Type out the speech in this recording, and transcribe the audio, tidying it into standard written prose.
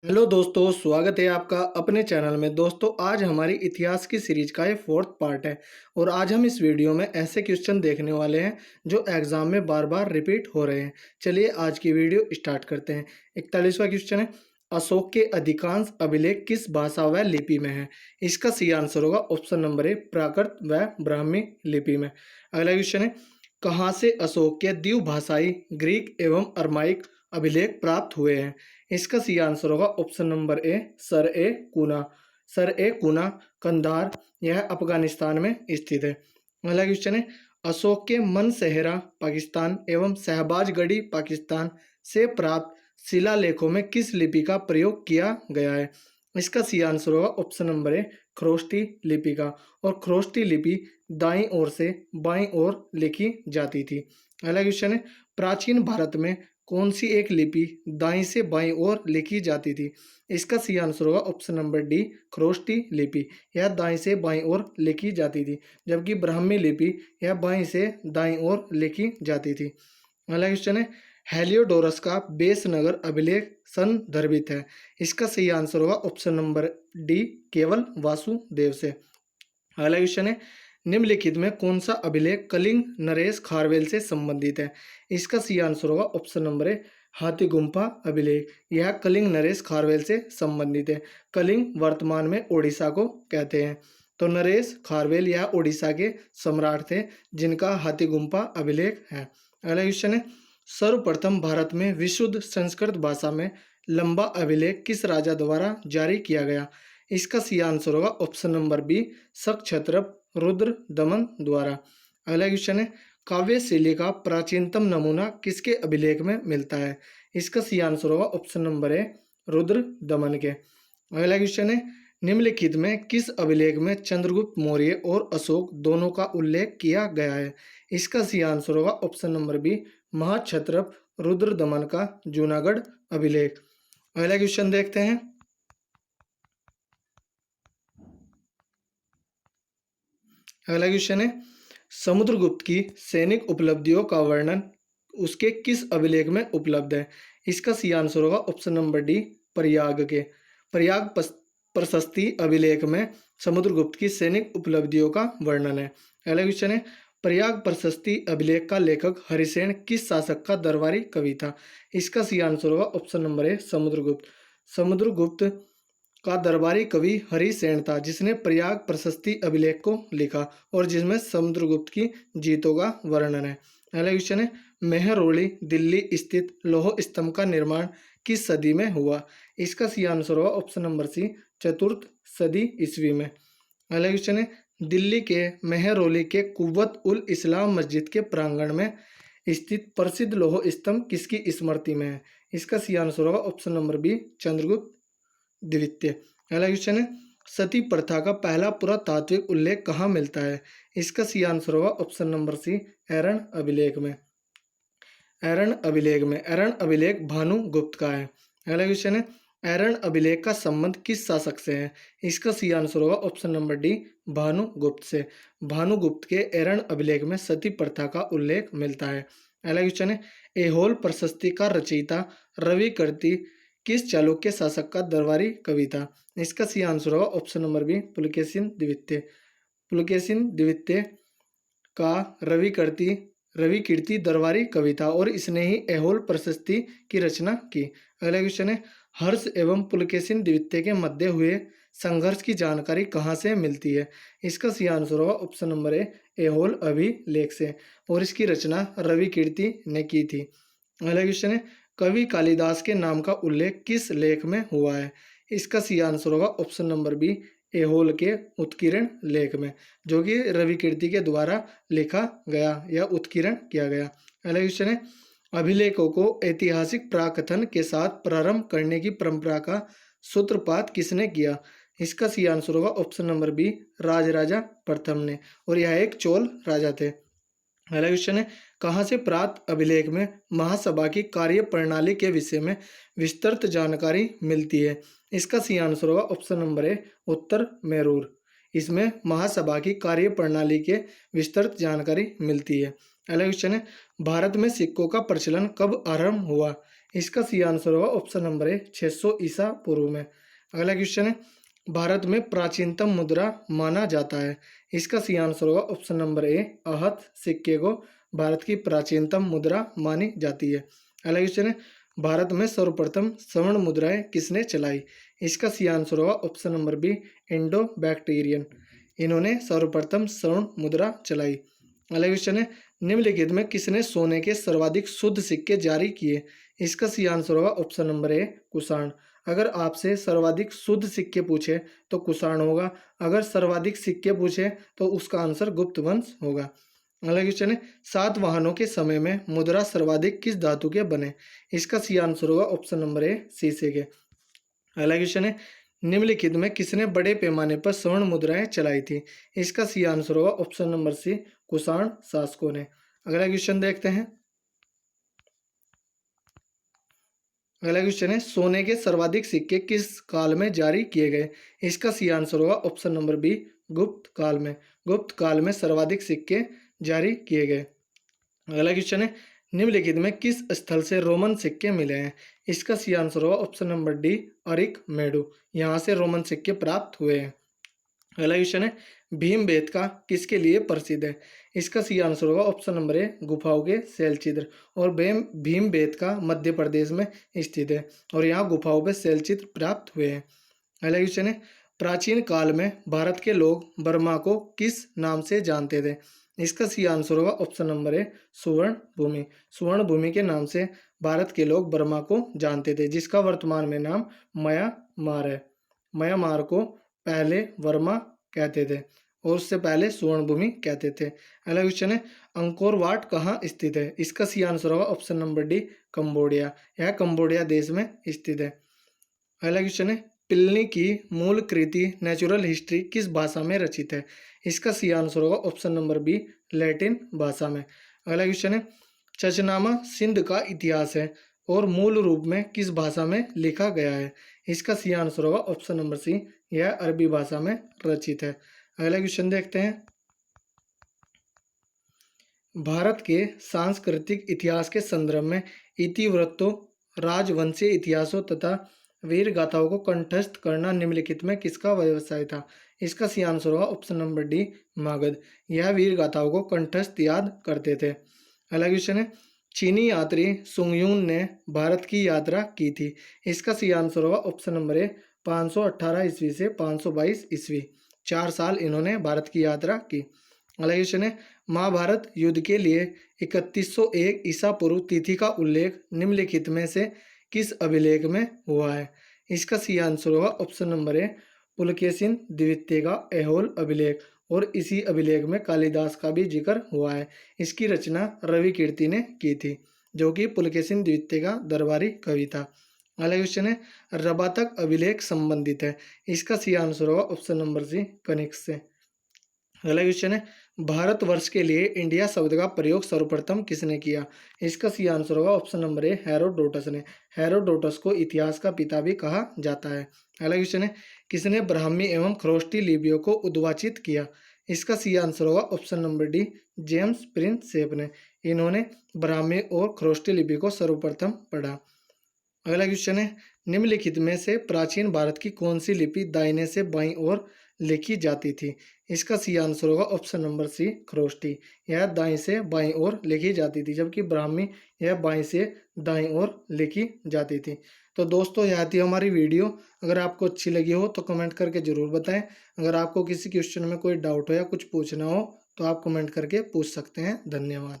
Hello दोस्तों, स्वागत है आपका अपने चैनल में। दोस्तों, आज हमारी इतिहास की सीरीज का ये फोर्थ पार्ट है और आज हम इस वीडियो में ऐसे क्वेश्चन देखने वाले हैं जो एग्जाम में बार बार रिपीट हो रहे हैं। चलिए आज की वीडियो स्टार्ट करते हैं। 41वां क्वेश्चन है, अशोक के अधिकांश अभिलेख किस भाषा व लिपि में है? इसका सही आंसर होगा ऑप्शन नंबर ए, प्राकृत व ब्राह्मी लिपि में। अगला क्वेश्चन है, कहाँ से अशोक के द्विभाषाई ग्रीक एवं अरमाइक अभिलेख प्राप्त हुए हैं? इसका सही आंसर होगा ऑप्शन नंबर ए, सर ए कूना। सर ए कूना, कंधार, यह अफगानिस्तान में स्थित है। अगला क्वेश्चन है, अशोक के मनसेहरा पाकिस्तान एवं शहबाजगढ़ी पाकिस्तान से प्राप्त शिलालेखों में किस लिपि का प्रयोग किया गया है? इसका सही आंसर होगा ऑप्शन नंबर ए, ख्रोष्टी लिपि का। और ख्रोष्टी लिपि दाईं ओर से बाईं ओर लिखी जाती थी। अगला क्वेश्चन है, प्राचीन भारत में कौन सी एक लिपि दाईं से बाईं ओर लिखी जाती थी? इसका सही आंसर होगा ऑप्शन नंबर डी, ख्रोष्टी लिपि। यह दाईं से बाईं ओर लिखी जाती थी, जबकि ब्राह्मी लिपि यह बाईं से दाईं ओर लिखी जाती थी। अगला क्वेश्चन है, हेलियोडोरस का बेस नगर अभिलेख संदर्भित है? इसका सही आंसर होगा ऑप्शन नंबर डी, केवल वासुदेव से। अगला क्वेश्चन है, निम्नलिखित में कौन सा अभिलेख कलिंग नरेश खारवेल से संबंधित है? इसका सही आंसर होगा ऑप्शन नंबर ए, हाथी गुम्फा अभिलेख। यह कलिंग नरेश खारवेल से संबंधित है। कलिंग वर्तमान में ओडिशा को कहते हैं। तो नरेश खारवेल यह ओडिशा के सम्राट थे जिनका हाथी गुम्फा अभिलेख है। अगला क्वेश्चन है, सर्वप्रथम भारत में विशुद्ध संस्कृत भाषा में लंबा अभिलेख किस राजा द्वारा जारी किया गया? इसका सही आंसर होगा ऑप्शन नंबर बी, सक्षत्रप रुद्र दमन द्वारा। अगला क्वेश्चन है, काव्य शैली का प्राचीनतम नमूना किसके अभिलेख में मिलता है? इसका सही आंसर होगा ऑप्शन नंबर ए, रुद्र दमन के। अगला क्वेश्चन है, निम्नलिखित में किस अभिलेख में चंद्रगुप्त मौर्य और अशोक दोनों का उल्लेख किया गया है? इसका सही आंसर होगा ऑप्शन नंबर बी, महाक्षत्रप रुद्र दमन का जूनागढ़ अभिलेख। अगला क्वेश्चन देखते हैं। अगला क्वेश्चन है, समुद्रगुप्त की सैनिक उपलब्धियों का वर्णन उसके किस अभिलेख में उपलब्ध है? इसका सही आंसर होगा ऑप्शन नंबर डी, प्रयाग के। प्रयाग प्रशस्ति अभिलेख में समुद्रगुप्त की सैनिक उपलब्धियों का वर्णन है। अगला क्वेश्चन है, प्रयाग प्रशस्ति अभिलेख का लेखक हरिसेन किस शासक का दरबारी कवि था? इसका सही आंसर होगा option number A, Samudragupta. Samudragupta का दरबारी कवि हरिसेन था जिसने प्रयाग प्रशस्ति अभिलेख को लिखा और जिसमें समुद्रगुप्त की जीतों का वर्णन है। अगला क्वेश्चन है, मेहरौली दिल्ली स्थित लौह स्तंभ का निर्माण किस सदी में हुआ? इसका सही आंसर होगा ऑप्शन नंबर सी, चतुर्थ सदी ईस्वी में। अगला क्वेश्चन है, दिल्ली के मेहरौली के कुव्वत उल इस्लाम मस्जिद के प्रांगण में स्थित प्रसिद्ध लौह स्तंभ किसकी स्मृति में है? इसका सही आंसर होगा ऑप्शन नंबर बी, चंद्रगुप्त द्वितीय। अगला क्वेश्चन है, सती प्रथा का पहला पुरातात्विक उल्लेख कहाँ मिलता है? इसका सही आंसर होगा ऑप्शन नंबर सी, एरन अभिलेख में। एरन अभिलेख में। एरन अभिलेख भानुगुप्त का है। अगला क्वेश्चन है, एरन अभिलेख का संबंध किस शासक से है? इसका सही आंसर होगा ऑप्शन नंबर डी, भानुगुप्त से। भानुगुप्त के एरन अभिलेख में सती प्रथा का उल्लेख मिलता है। अगला क्वेश्चन है, एहोल प्रशस्ति का रचयिता रवि कर्ती किस चालुक्य शासक का दरबारी कवि था? इसका सही आंसर होगा ऑप्शन नंबर बी, पुलकेशिन द्वितीय। पुलकेशिन द्वितीय का रवि कीर्ति दरबारी कवि था और इसने ही ऐहोल प्रशस्ति की रचना की। अगला क्वेश्चन है, हर्ष एवं पुलकेशिन द्वितीय के मध्य हुए संघर्ष की जानकारी कहाँ से मिलती है? इसका सही आंसर होगा ऑप्शन नंबर ए, ऐहोल अभिलेख से और इसकी रचना रवि कीर्ति ने की थी। अगला क्वेश्चन है, कवि कालिदास के नाम का उल्लेख किस लेख में हुआ है? इसका सही आंसर होगा ऑप्शन नंबर बी, ऐहोल के उत्कीर्ण लेख में, जो कि रवि कीर्ति के द्वारा लिखा गया या उत्कीर्ण किया गया। अगला क्वेश्चन है, अभिलेखों को ऐतिहासिक प्राकथन के साथ प्रारंभ करने की परंपरा का सूत्रपात किसने किया? इसका सही आंसर होगा ऑप्शन नंबर बी, राजराजा प्रथम ने और यह एक चोल राजा थे। अगला क्वेश्चन है, कहाँ से प्राप्त अभिलेख में महासभा की कार्य प्रणाली के विषय में विस्तृत जानकारी मिलती है? इसका सही आंसर होगा ऑप्शन नंबर ए, उत्तर मेरूर। इसमें महासभा की कार्य प्रणाली के विस्तृत जानकारी मिलती है। अगला क्वेश्चन है, भारत में सिक्कों का प्रचलन कब आरंभ हुआ? इसका सही आंसर होगा ऑप्शन नंबर ए 600 ईसा पूर्व में। अगला क्वेश्चन है, भारत में प्राचीनतम मुद्रा माना जाता है। इसका सही आंसर होगा ऑप्शन नंबर ए आहत सिक्के को भारत की प्राचीनतम मुद्रा मानी जाती है। अगला क्वेश्चन है, भारत में सर्वप्रथम स्वर्ण मुद्राएं किसने चलाई। इसका सही आंसर होगा option number B Indo Bactrian, इन्होंने सर्वप्रथम स्वर्ण मुद्रा चलाई। अगला क्वेश्चन है, निम्नलिखित में किसने सोने के सर्वाधिक शुद्ध सिक्के जारी किए। इसका सही आंसर होगा ऑप्शन नंबर ए कुषाण। अगर आपसे सर्वाधिक शुद्ध सिक्के पूछे तो कुषाण होगा, अगर सर्वाधिक सिक्के पूछे तो उसका आंसर गुप्त वंश होगा। अगला क्वेश्चन है, सातवाहनों के समय में मुद्रा सर्वाधिक किस धातु के बने। इसका सही आंसर होगा ऑप्शन नंबर ए शीशे के। अगला क्वेश्चन है, निम्नलिखित में किसने बड़े पैमाने पर स्वर्ण मुद्राएं चलाई थी। इसका सही आंसर होगा ऑप्शन नंबर सी कुषाण शासकों ने। अगला क्वेश्चन देखते हैं। अगला क्वेश्चन है, सोने के सर्वाधिक सिक्के किस काल में जारी किए गए। इसका सही आंसर होगा ऑप्शन नंबर बी गुप्त काल में। गुप्त काल में सर्वाधिक सिक्के जारी किए गए। अगला क्वेश्चन है, निम्नलिखित में किस स्थल से रोमन सिक्के मिले हैं। इसका सही आंसर होगा ऑप्शन नंबर डी अरिक मेडू, यहाँ से रोमन सिक्के प्राप्त हुए हैं। अगला क्वेश्चन है, भीमबेटका किसके लिए प्रसिद्ध है। इसका सही आंसर होगा ऑप्शन नंबर ए गुफाओं के शैलचित्र, और भीमबेटका मध्य प्रदेश में स्थित है और यहाँ गुफाओं में शैलचित्र प्राप्त हुए हैं। अगला क्वेश्चन है, प्राचीन काल में भारत के लोग बर्मा को किस नाम से जानते थे। इसका सही आंसर होगा ऑप्शन नंबर ए सुवर्ण भूमि। सुवर्ण भूमि के नाम से भारत के लोग बर्मा को जानते थे, जिसका वर्तमान में नाम म्यांमार है। म्यांमार को पहले वर्मा कहते थे और उससे पहले सुवर्ण भूमि कहते थे। अगला क्वेश्चन है, अंकोर वाट कहाँ स्थित है। इसका सही आंसर होगा ऑप्शन नंबर डी कंबोडिया, यह कंबोडिया देश में स्थित है। अगला क्वेश्चन है, प्लिनी की मूल कृति नेचुरल हिस्ट्री किस भाषा में रचित है। इसका सही आंसर होगा ऑप्शन नंबर बी लैटिन भाषा में। अगला क्वेश्चन है, चचनामा सिंध का इतिहास है और मूल रूप में किस भाषा में लिखा गया है। इसका सही आंसर होगा ऑप्शन नंबर सी, यह अरबी भाषा में रचित है। अगला क्वेश्चन देखते हैं। भारत के सांस्कृतिक इतिहास के संदर्भ में इतिवृत्तों, राजवंशीय इतिहासों तथा वीर गाथाओं को कंठस्थ करना निम्नलिखित में किसका व्यवसाय था। इसका सही आंसर होगा ऑप्शन नंबर डी मागध, यह वीर गाथाओं को कंठस्थ याद करते थे। अगला क्वेश्चन है, चीनी यात्री सुंगयून ने भारत की यात्रा की थी। इसका सही आंसर होगा ऑप्शन नंबर ए 518 ईस्वी से 522 ईस्वी, 4 साल इन्होंने भारत की यात्रा की। अगला क्वेश्चन है, महाभारत युद्ध के लिए 3101 ईसा पूर्व तिथि का उल्लेख निम्नलिखित में से किस अभिलेख में हुआ है। इसका सही आंसर होगा ऑप्शन नंबर ए पुलकेशिन द्वितीय का ऐहोल अभिलेख, और इसी अभिलेख में कालिदास का भी जिक्र हुआ है। इसकी रचना रवि कीर्ति ने की थी, जो कि पुलकेशिन द्वितीय का दरबारी कवि था। अगला क्वेश्चन है, रबातक अभिलेख संबंधित है। इसका सही आंसर होगा ऑप्शन नंबर सी कनिष्क से। अगला क्वेश्चन है, भारतवर्ष के लिए इंडिया शब्द का प्रयोग सर्वप्रथम किसने किया। इसका सही आंसर होगा ऑप्शन नंबर ए हेरोडोटस ने। हेरोडोटस को इतिहास का पिता भी कहा जाता है। अगला क्वेश्चन है, किसने ब्राह्मी एवं खरोष्टी लिपियों को उद्भाषित किया। इसका सही आंसर होगा option number D James Prinsep ने। इन्होंने ब्राह्मी और खरोष्टी लिपि को सर्वप्रथम पढ़ा। अगला क्वेश्चन है, निम्नलिखित में से प्राचीन भारत की कौन सी लिपि दाहिने से बाईं ओर लिखी जाती थी। इसका सही आंसर होगा ऑप्शन नंबर सी खरोष्टी, यह दाईं से बाईं ओर लिखी जाती थी, जबकि ब्राह्मी यह बाईं से दाईं ओर लिखी जाती थी। तो दोस्तों, यह थी हमारी वीडियो। अगर आपको अच्छी लगी हो तो कमेंट करके ज़रूर बताएं। अगर आपको किसी क्वेश्चन में कोई डाउट हो या कुछ पूछना हो तो आप कमेंट करके पूछ सकते हैं। धन्यवाद।